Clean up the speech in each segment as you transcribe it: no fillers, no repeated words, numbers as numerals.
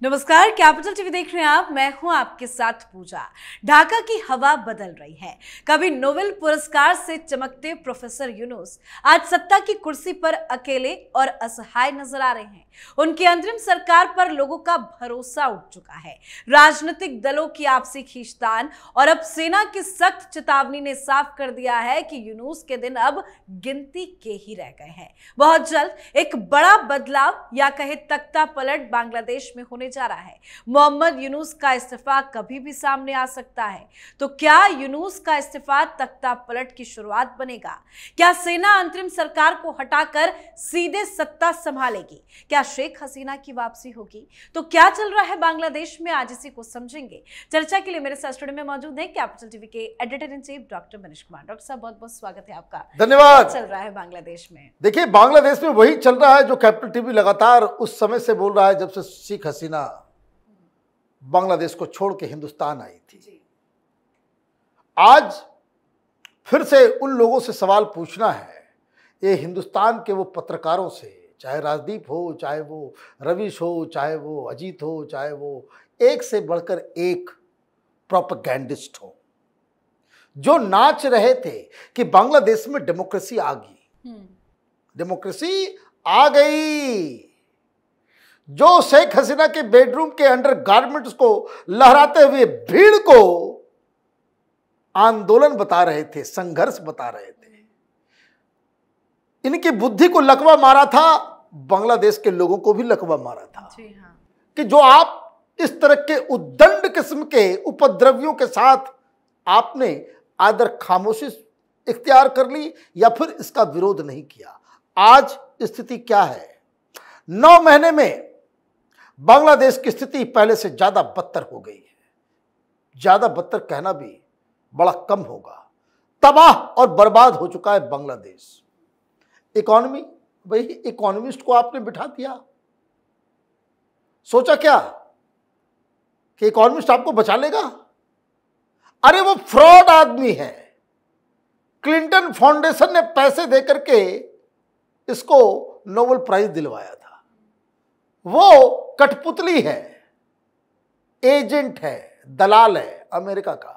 नमस्कार, capital TV देख रहे हैं आप। मैं हूं आपके साथ पूजा। ढाका की हवा बदल रही है। कभी नोबेल पुरस्कार से चमकते प्रोफेसर यूनुस आज सत्ता की कुर्सी पर अकेले और असहाय नजर आ रहे हैं। उनकी अंतरिम सरकार पर लोगों का भरोसा उठ चुका है। राजनीतिक दलों की आपसी खींचतान और अब सेना की सख्त चेतावनी ने साफ कर दिया है कि यूनुस के दिन अब गिनती के ही रह गए हैं। बहुत जल्द एक बड़ा बदलाव या कहे तख्ता पलट बांग्लादेश में होने जा रहा है। मोहम्मद यूनुस का इस्तीफा कभी भी सामने आ सकता है। तो क्या यूनुस का इस्तीफा तख्ता पलट की शुरुआत बनेगा? क्या सेना अंतरिम सरकार को हटाकर सीधे सत्ता संभालेगी? क्या शेख हसीना की वापसी होगी? तो क्या चल रहा है बांग्लादेश में, आज इसी को समझेंगे। चर्चा के लिए मेरे साथ स्टूडियो में मौजूद है कैपिटल टीवी के editor in chief doctor Manish Kumar. Doctor साहब, बहुत बहुत स्वागत है आपका। धन्यवाद। चल रहा है बांग्लादेश में? देखिए, बांग्लादेश में वही चल रहा है जो कैपिटल टीवी लगातार उस समय से बोल रहा है जब से शेख हसीना बांग्लादेश को छोड़ के हिंदुस्तान आई थी। आज फिर से उन लोगों से सवाल पूछना है, ये हिंदुस्तान के वो पत्रकारों से, चाहे राजदीप हो, चाहे वो रविश हो, चाहे वो अजीत हो, चाहे वो एक से बढ़कर एक प्रोपेगेंडिस्ट हो, जो नाच रहे थे कि बांग्लादेश में डेमोक्रेसी आ गई, डेमोक्रेसी आ गई। जो शेख हसीना के बेडरूम के अंडर गारमेंट्स को लहराते हुए भीड़ को आंदोलन बता रहे थे, संघर्ष बता रहे थे, इनकी बुद्धि को लकवा मारा था, बांग्लादेश के लोगों को भी लकवा मारा था। जी हाँ। कि जो आप इस तरह के उद्दंड किस्म के उपद्रवियों के साथ आपने आदर खामोशी इख्तियार कर ली या फिर इसका विरोध नहीं किया। आज स्थिति क्या है? 9 महीने में बांग्लादेश की स्थिति पहले से ज्यादा बदतर हो गई है। ज्यादा बदतर कहना भी बड़ा कम होगा। तबाह और बर्बाद हो चुका है बांग्लादेश। इकोनॉमी, भाई इकोनॉमिस्ट को आपने बिठा दिया। सोचा क्या कि इकोनॉमिस्ट आपको बचा लेगा? अरे वो फ्रॉड आदमी है। क्लिंटन फाउंडेशन ने पैसे देकर के इसको नोबेल प्राइज दिलवाया था। वो कठपुतली है, एजेंट है, दलाल है अमेरिका का,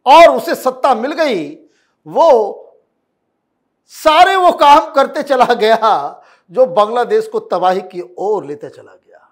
और उसे सत्ता मिल गई। वो सारे वो काम करते चला गया जो बांग्लादेश को तबाही की ओर लेते चला गया।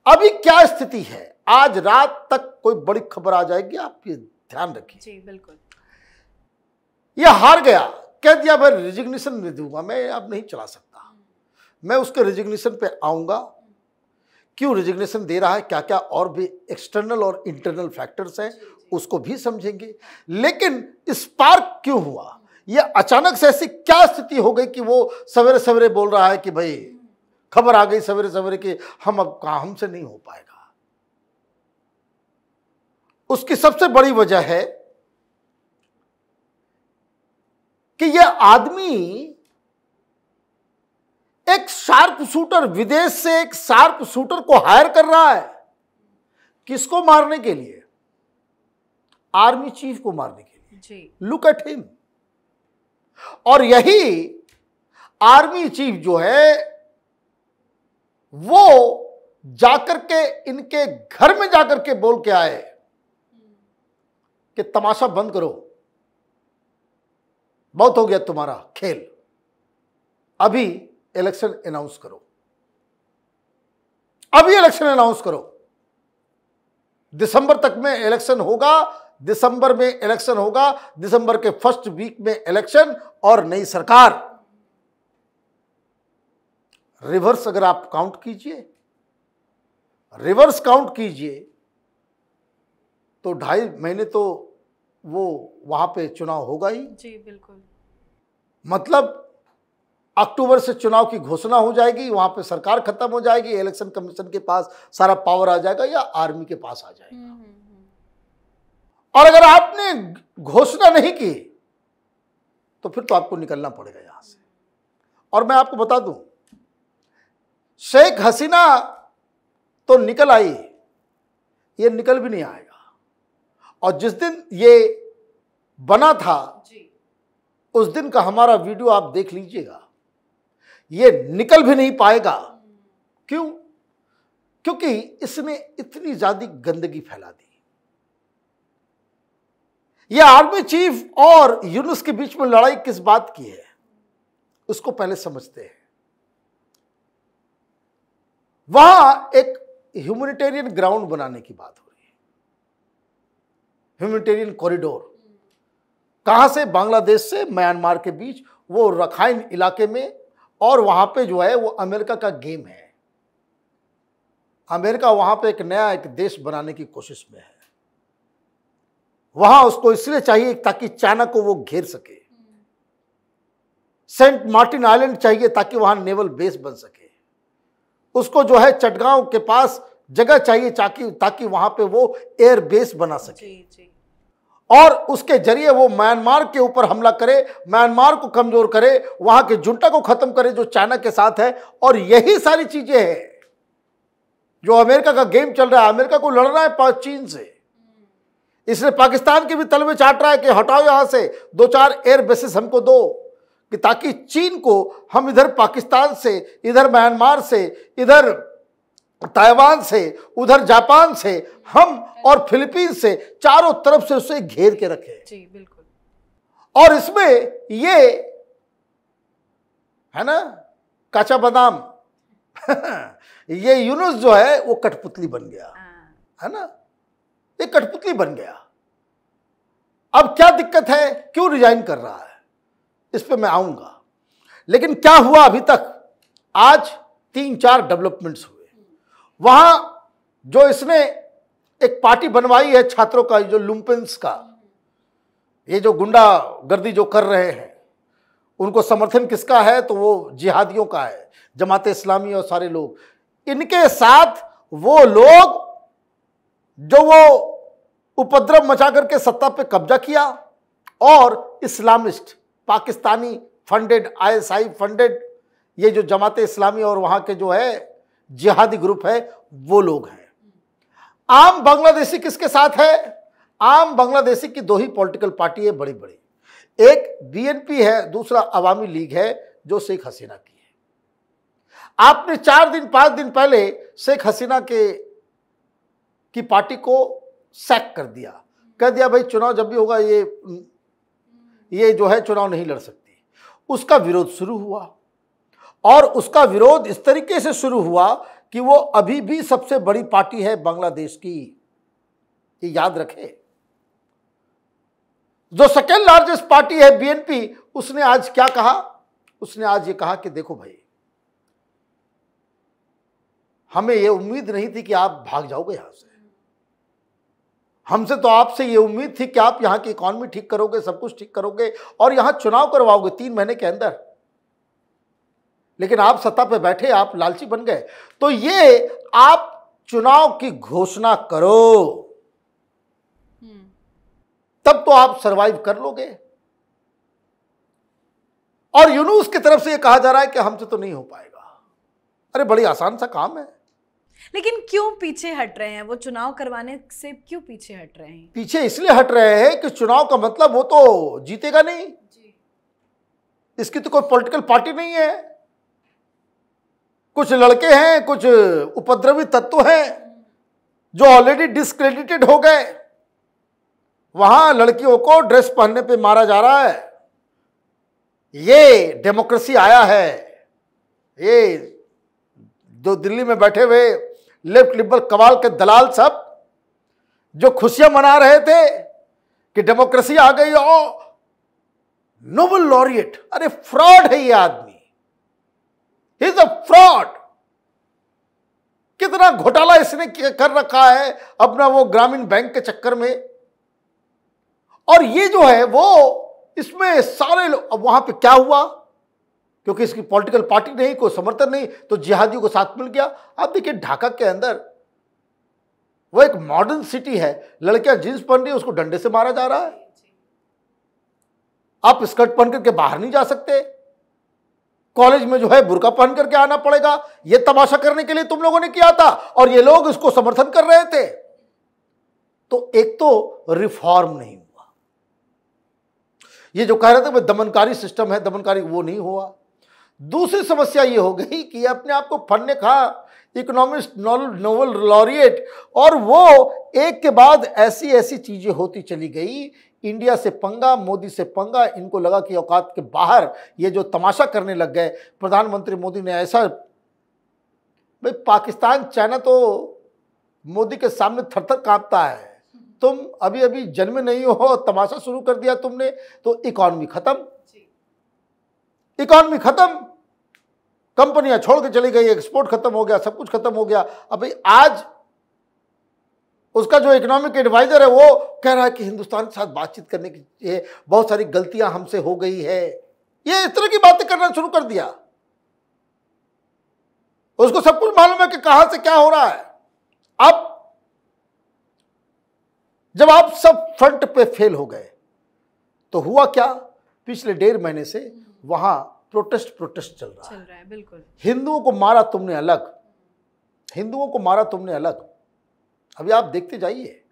अभी क्या स्थिति है? आज रात तक कोई बड़ी खबर आ जाएगी, आप ये ध्यान रखिए। जी बिल्कुल। ये हार गया, कह दिया मैं रिजिग्नेशन नहीं दूंगा, मैं अब नहीं चला सकता। मैं उसके रिजिग्नेशन पे आऊंगा। क्यों रिजिग्नेशन दे रहा है, क्या क्या और भी एक्सटर्नल और इंटरनल फैक्टर्स हैं, उसको भी समझेंगे। लेकिन स्पार्क क्यों हुआ? ये अचानक से ऐसी क्या स्थिति हो गई कि वो सवेरे सवेरे बोल रहा है कि भाई खबर आ गई सवेरे सवेरे कि हम अब कहां, हमसे नहीं हो पाएगा। उसकी सबसे बड़ी वजह है कि यह आदमी एक शार्प शूटर, विदेश से एक शार्प शूटर को हायर कर रहा है। किसको मारने के लिए? आर्मी चीफ को मारने के लिए। जी। Look at him. और यही आर्मी चीफ जो है वो जाकर के इनके घर में जाकर के बोल के आए कि तमाशा बंद करो, बहुत हो गया तुम्हारा खेल, अभी इलेक्शन अनाउंस करो, अभी इलेक्शन अनाउंस करो। दिसंबर तक में इलेक्शन होगा, दिसंबर में इलेक्शन होगा, दिसंबर के फर्स्ट वीक में इलेक्शन और नई सरकार। रिवर्स अगर आप काउंट कीजिए, रिवर्स काउंट कीजिए तो 2.5 महीने तो वो वहां पे चुनाव होगा ही। जी बिल्कुल। मतलब अक्टूबर से चुनाव की घोषणा हो जाएगी, वहां पे सरकार खत्म हो जाएगी, इलेक्शन कमीशन के पास सारा पावर आ जाएगा या आर्मी के पास आ जाएगा। और अगर आपने घोषणा नहीं की तो फिर तो आपको निकलना पड़ेगा यहां से। और मैं आपको बता दूं, शेख हसीना तो निकल आई, ये निकल भी नहीं आएगा। और जिस दिन ये बना था उस दिन का हमारा वीडियो आप देख लीजिएगा, ये निकल भी नहीं पाएगा। क्यों? क्योंकि इसने इतनी ज्यादा गंदगी फैला दी। यह आर्मी चीफ और यूनुस के बीच में लड़ाई किस बात की है, उसको पहले समझते हैं। वहां एक ह्यूमैनिटेरियन ग्राउंड बनाने की बात हो रही है, ह्यूमैनिटेरियन कॉरिडोर। कहां से? बांग्लादेश से म्यांमार के बीच, वो रखाइन इलाके में। और वहां पे जो है वो अमेरिका का गेम है। अमेरिका वहां पे एक नया एक देश बनाने की कोशिश में है। वहां उसको इसलिए चाहिए ताकि चाइना को वो घेर सके। सेंट मार्टिन आइलैंड चाहिए ताकि वहां नेवल बेस बन सके। उसको जो है चटगांव के पास जगह चाहिए ताकि वहां पे वो एयर बेस बना सके। जी। और उसके जरिए वो म्यांमार के ऊपर हमला करे, म्यांमार को कमजोर करे, वहां के जुंटा को खत्म करे जो चाइना के साथ है। और यही सारी चीजें हैं जो अमेरिका का गेम चल रहा है। अमेरिका को लड़ना है चीन से, इसलिए पाकिस्तान के भी तल में चाट रहा है कि हटाओ यहां से 2-4 एयर बेसिस हमको दो, कि ताकि चीन को हम इधर पाकिस्तान से, इधर म्यांमार से, इधर ताइवान से, उधर जापान से, हम और फिलीपींस से, चारों तरफ से उसे घेर के रखे। जी बिल्कुल। और इसमें ये है ना काचा बादाम ये यूनुस जो है वो कठपुतली बन गया, है ना, ये कठपुतली बन गया। अब क्या दिक्कत है, क्यों रिजाइन कर रहा है, इस पे मैं आऊंगा। लेकिन क्या हुआ अभी तक? आज 3-4 डेवलपमेंट्स हुए। वहां जो इसने एक पार्टी बनवाई है छात्रों का, जो लुम्पेंस का, ये जो गुंडा गर्दी जो कर रहे हैं, उनको समर्थन किसका है? तो वो जिहादियों का है, जमात इस्लामी और सारे लोग। इनके साथ वो लोग जो वो उपद्रव मचा करके सत्ता पे कब्जा किया, और Islamist Pakistani funded, ISI funded ये जो जमात इस्लामी और वहां के जो है जिहादी ग्रुप है, वो लोग हैं। आम बांग्लादेशी किसके साथ है? आम बांग्लादेशी की 2 ही पॉलिटिकल पार्टी है बड़ी बड़ी, एक बीएनपी है, दूसरा अवामी लीग है जो शेख हसीना की है। आपने 4-5 दिन पहले शेख हसीना की पार्टी को सैक कर दिया, कह दिया भाई चुनाव जब भी होगा ये जो है चुनाव नहीं लड़ सकती। उसका विरोध शुरू हुआ, और उसका विरोध इस तरीके से शुरू हुआ कि वो अभी भी सबसे बड़ी पार्टी है बांग्लादेश की, ये याद रखे। जो सेकेंड लार्जेस्ट पार्टी है बीएनपी, उसने आज क्या कहा? उसने आज ये कहा कि देखो भाई, हमें ये उम्मीद नहीं थी कि आप भाग जाओगे यहां से। हमसे तो आपसे ये उम्मीद थी कि आप यहां की इकॉनमी ठीक करोगे, सब कुछ ठीक करोगे और यहां चुनाव करवाओगे 3 महीने के अंदर। लेकिन आप सत्ता पे बैठे, आप लालची बन गए। तो ये आप चुनाव की घोषणा करो, तब तो आप सरवाइव कर लोगे। और यूनुस की तरफ से ये कहा जा रहा है कि हमसे तो नहीं हो पाएगा। अरे बड़ी आसान सा काम है। लेकिन क्यों पीछे हट रहे हैं? वो चुनाव करवाने से क्यों पीछे हट रहे हैं? पीछे इसलिए हट रहे हैं कि चुनाव का मतलब वो तो जीतेगा नहीं जी। इसकी तो कोई पॉलिटिकल पार्टी नहीं है। कुछ लड़के हैं, कुछ उपद्रवी तत्व हैं जो ऑलरेडी डिस्क्रेडिटेड हो गए। वहां लड़कियों को ड्रेस पहनने पे मारा जा रहा है। ये डेमोक्रेसी आया है। ये जो दिल्ली में बैठे हुए लेफ्ट लिबरल कबाल के दलाल सब जो खुशियां मना रहे थे कि डेमोक्रेसी आ गई, और नोबेल लॉरिएट, अरे फ्रॉड है ये आदमी, ही इज अ फ्रॉड। कितना घोटाला इसने कर रखा है अपना वो ग्रामीण बैंक के चक्कर में। और ये जो है वो इसमें सारे अब वहां पे क्या हुआ, क्योंकि इसकी पॉलिटिकल पार्टी नहीं, कोई समर्थन नहीं, तो जिहादियों को साथ मिल गया। आप देखिए ढाका के अंदर वो एक मॉडर्न सिटी है, लड़कियां जींस पहन रही है, उसको डंडे से मारा जा रहा है। आप स्कर्ट पहन करके बाहर नहीं जा सकते, कॉलेज में जो है बुर्का पहन करके आना पड़ेगा। ये तमाशा करने के लिए तुम लोगों ने किया था और ये लोग इसको समर्थन कर रहे थे। तो एक तो रिफॉर्म नहीं हुआ, ये जो कह रहे थे दमनकारी सिस्टम है, दमनकारी, वो नहीं हुआ। दूसरी समस्या ये हो गई कि अपने आप को फन्ने खा इकोनॉमिस्ट, नोबेल लॉरिएट, और वो एक के बाद ऐसी ऐसी चीजें होती चली गई। इंडिया से पंगा, मोदी से पंगा, इनको लगा कि औकात के बाहर ये जो तमाशा करने लग गए। प्रधानमंत्री मोदी ने ऐसा, भाई पाकिस्तान चाइना तो मोदी के सामने थरथर कांपता है। तुम अभी अभी जन्मे नहीं हो, तमाशा शुरू कर दिया तुमने, तो इकॉनमी खत्म, इकॉनमी खत्म, कंपनियां छोड़ के चली गई, एक्सपोर्ट खत्म हो गया, सब कुछ खत्म हो गया। अभी आज उसका जो इकोनॉमिक एडवाइजर है वो कह रहा है कि हिंदुस्तान के साथ बातचीत करने की बहुत सारी गलतियां हमसे हो गई है। ये इस तरह की बातें करना शुरू कर दिया। उसको सब कुछ मालूम है कि कहां से क्या हो रहा है। अब जब आप सब फ्रंट पे फेल हो गए तो हुआ क्या, पिछले 1.5 महीने से वहां प्रोटेस्ट चल रहा है। बिल्कुल। हिंदुओं को मारा तुमने अलग, हिंदुओं को मारा तुमने अलग। अभी आप देखते जाइए।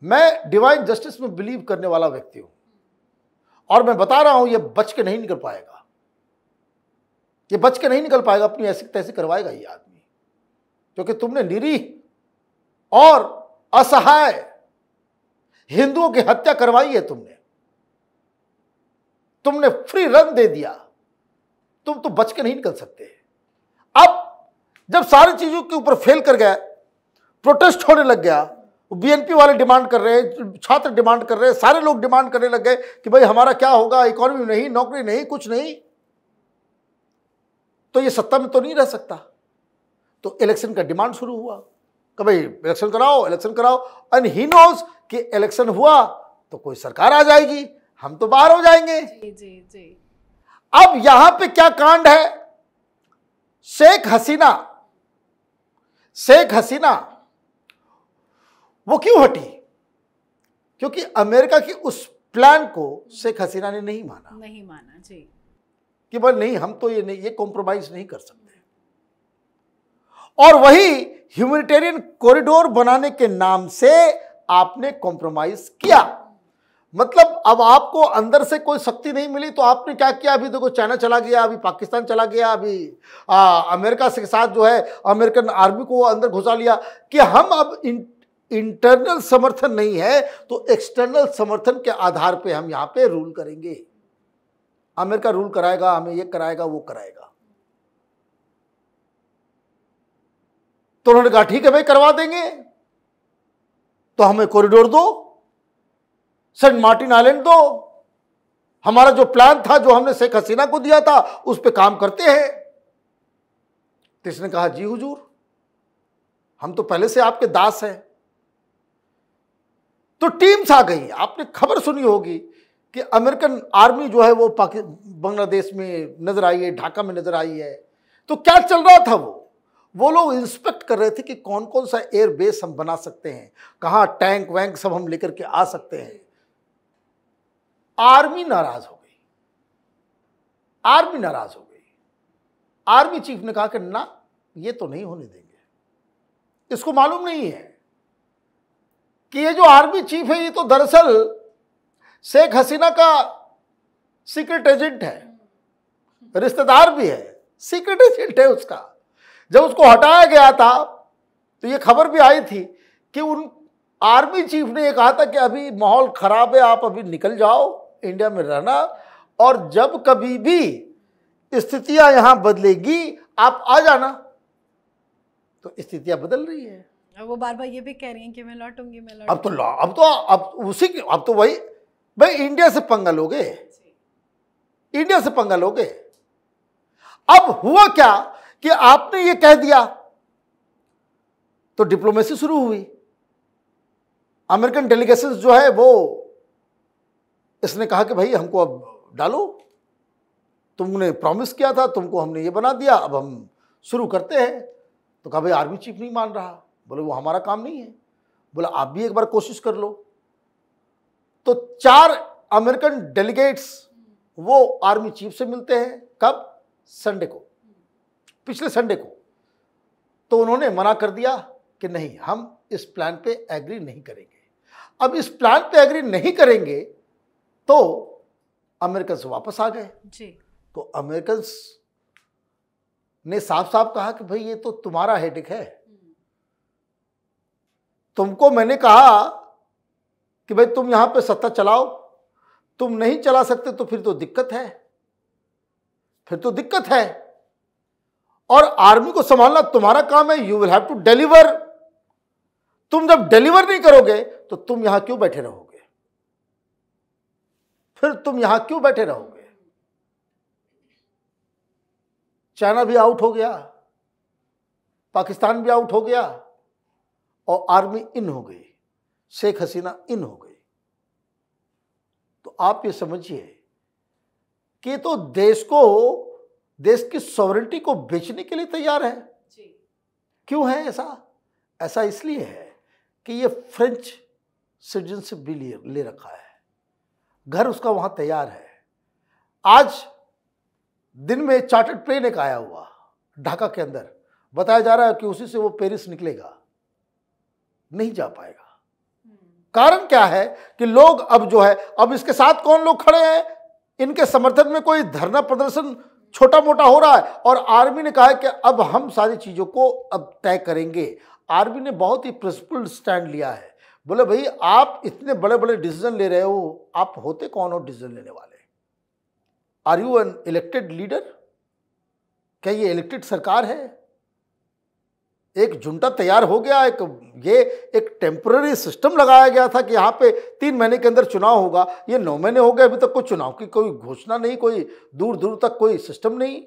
मैं डिवाइन जस्टिस में बिलीव करने वाला व्यक्ति हूं और मैं बता रहा हूं ये बच के नहीं निकल पाएगा, ये बच के नहीं निकल पाएगा, अपनी ऐसी तैसी करवाएगा ये आदमी, क्योंकि तुमने निरीह और असहाय हिंदुओं की हत्या करवाई है। तुमने फ्री रन दे दिया, तुम तो बच के नहीं निकल सकते। अब जब सारी चीजों के ऊपर फेल कर गया, प्रोटेस्ट होने लग गया, बीएनपी वाले डिमांड कर रहे हैं, छात्र डिमांड कर रहे हैं, सारे लोग डिमांड करने लग गए कि भाई हमारा क्या होगा, इकोनॉमी नहीं, नौकरी नहीं, कुछ नहीं, तो ये सत्ता में तो नहीं रह सकता। तो इलेक्शन का डिमांड शुरू हुआ कि भाई इलेक्शन कराओ, इलेक्शन कराओ। एंड ही नोज कि इलेक्शन हुआ तो कोई सरकार आ जाएगी, हम तो बाहर हो जाएंगे। जी जी जी। अब यहां पे क्या कांड है, शेख हसीना वो क्यों हटी? क्योंकि अमेरिका की उस प्लान को शेख हसीना ने नहीं माना जी, कि भाई नहीं, हम तो ये कॉम्प्रोमाइज नहीं कर सकते। और वही ह्यूमैनिटेरियन कॉरिडोर बनाने के नाम से आपने कॉम्प्रोमाइज किया। मतलब अब आपको अंदर से कोई शक्ति नहीं मिली तो आपने क्या किया? अभी देखो चाइना चला गया, अभी पाकिस्तान चला गया, अभी अमेरिका के साथ जो है अमेरिकन आर्मी को अंदर घुसा लिया कि हम अब इंटरनल समर्थन नहीं है तो एक्सटर्नल समर्थन के आधार पे हम यहां पे रूल करेंगे। अमेरिका रूल कराएगा, हमें ये कराएगा, वो कराएगा। तो उन्होंने कहा ठीक है भाई, करवा देंगे, तो हमें कॉरिडोर दो, सेंट मार्टिन आइलैंड दो, हमारा जो प्लान था, जो हमने शेख हसीना को दिया था, उस पर काम करते हैं। तो इसने कहा जी हुजूर, हम तो पहले से आपके दास हैं। तो टीम्स आ गई। आपने खबर सुनी होगी कि अमेरिकन आर्मी जो है वो बांग्लादेश में नजर आई है, ढाका में नजर आई है। तो क्या चल रहा था? वो लोग इंस्पेक्ट कर रहे थे कि कौन कौन सा एयर बेस हम बना सकते हैं, कहां टैंक वैंक सब हम लेकर के आ सकते हैं। आर्मी नाराज हो गई, आर्मी नाराज हो गई। आर्मी चीफ ने कहा कि ना, ये तो नहीं होने देंगे। इसको मालूम नहीं है कि ये जो आर्मी चीफ है ये तो दरअसल शेख हसीना का सीक्रेट एजेंट है, रिश्तेदार भी है, सीक्रेट एजेंट है उसका। जब उसको हटाया गया था तो ये खबर भी आई थी कि उन आर्मी चीफ ने ये कहा था कि अभी माहौल खराब है, आप अभी निकल जाओ, इंडिया में रहना, और जब कभी भी स्थितियां यहां बदलेगी आप आ जाना। तो स्थितियां बदल रही है। वो बार बार ये भी कह रही हैं कि मैं लौटूंगी। अब तो वही भाई, इंडिया से पंगा लोगे, इंडिया से पंगा लोगे। अब हुआ क्या कि आपने ये कह दिया तो डिप्लोमेसी शुरू हुई। अमेरिकन डेलीगेशन जो है वो, इसने कहा कि भाई हमको अब डालो, तुमने प्रॉमिस किया था, तुमको हमने ये बना दिया, अब हम शुरू करते हैं। तो कहा भाई आर्मी चीफ नहीं मान रहा। बोले वो हमारा काम नहीं है। बोला आप भी एक बार कोशिश कर लो। तो 4 अमेरिकन डेलीगेट्स वो आर्मी चीफ से मिलते हैं। कब? संडे को, पिछले संडे को। तो उन्होंने मना कर दिया कि नहीं, हम इस प्लान पे एग्री नहीं करेंगे। अब इस प्लान पे एग्री नहीं करेंगे तो अमेरिकन वापस आ गए जी। तो अमेरिकन ने साफ साफ कहा कि भाई ये तो तुम्हारा हेडेक है, तुमको मैंने कहा कि भाई तुम यहां पे सत्ता चलाओ, तुम नहीं चला सकते तो फिर तो दिक्कत है, फिर तो दिक्कत है। और आर्मी को संभालना तुम्हारा काम है, you will have to deliver. तुम जब डिलीवर नहीं करोगे तो तुम यहां क्यों बैठे रहोगे, फिर तुम यहां क्यों बैठे रहोगे। चाइना भी आउट हो गया, पाकिस्तान भी आउट हो गया और आर्मी इन हो गई, शेख हसीना इन हो गई। तो आप ये समझिए कि तो देश की सॉवरेनिटी को बेचने के लिए तैयार है जी। क्यों है ऐसा? ऐसा इसलिए है कि ये फ्रेंच सिटीजनशिप भी ले रखा है, घर उसका वहां तैयार है। आज दिन में चार्टर्ड प्लेन एक आया हुआ ढाका के अंदर, बताया जा रहा है कि उसी से वो पेरिस निकलेगा, नहीं जा पाएगा। कारण क्या है कि लोग अब जो है, अब इसके साथ कौन लोग खड़े हैं, इनके समर्थन में कोई धरना प्रदर्शन छोटा मोटा हो रहा है और आर्मी ने कहा है कि अब हम सारी चीजों को अब तय करेंगे। आर्मी ने बहुत ही प्रिंसिपल्ड स्टैंड लिया है, बोले भाई आप इतने बड़े बड़े डिसीजन ले रहे हो, आप होते कौन हो डिसीजन लेने वाले? Are you an elected leader? क्या ये इलेक्टेड सरकार है? एक जुंटा तैयार हो गया, एक टेम्पररी सिस्टम लगाया गया था कि यहाँ पे 3 महीने के अंदर चुनाव होगा। ये 9 महीने हो गए, अभी तक कोई चुनाव की कोई घोषणा नहीं, कोई दूर दूर तक कोई सिस्टम नहीं।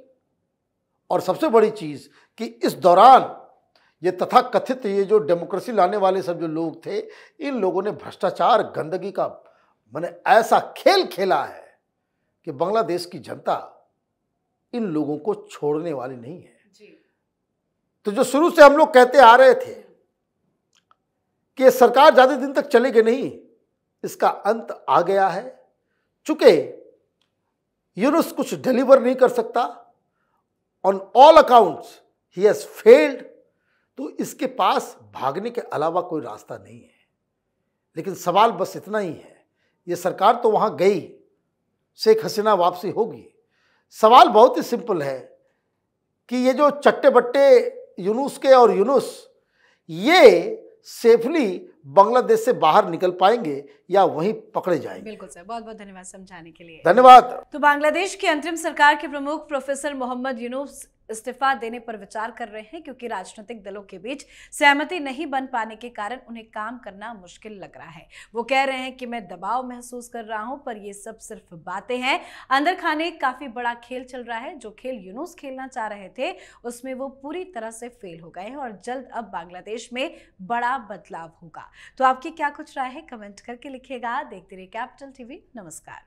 और सबसे बड़ी चीज कि इस दौरान ये तथाकथित ये जो डेमोक्रेसी लाने वाले सब जो लोग थे, इन लोगों ने भ्रष्टाचार गंदगी का मैंने ऐसा खेल खेला है कि बांग्लादेश की जनता इन लोगों को छोड़ने वाली नहीं है जी। तो जो शुरू से हम लोग कहते आ रहे थे कि सरकार ज्यादा दिन तक चलेगी नहीं, इसका अंत आ गया है। चूंकि यूनुस कुछ डिलीवर नहीं कर सकता, on all accounts he has failed, तो इसके पास भागने के अलावा कोई रास्ता नहीं है। लेकिन सवाल बस इतना ही है, ये सरकार तो वहां गई, शेख हसीना वापसी होगी। सवाल बहुत ही सिंपल है कि ये जो चट्टे बट्टे यूनुस के और यूनुस ये सेफली बांग्लादेश से बाहर निकल पाएंगे या वहीं पकड़े जाएंगे। बिल्कुल सर, बहुत बहुत धन्यवाद समझाने के लिए। धन्यवाद। तो बांग्लादेश की अंतरिम सरकार के प्रमुख प्रोफेसर मोहम्मद यूनुस इस्तीफा देने पर विचार कर रहे हैं, क्योंकि राजनीतिक दलों के बीच सहमति नहीं बन पाने के कारण उन्हें काम करना मुश्किल लग रहा है। वो कह रहे हैं कि मैं दबाव महसूस कर रहा हूं, पर ये सब सिर्फ बातें हैं। अंदर खाने काफी बड़ा खेल चल रहा है। जो खेल यूनुस खेलना चाह रहे थे उसमें वो पूरी तरह से फेल हो गए हैं और जल्द अब बांग्लादेश में बड़ा बदलाव होगा। तो आपकी क्या कुछ राय है, कमेंट करके लिखिएगा। देखते रहिए कैपिटल टीवी। नमस्कार।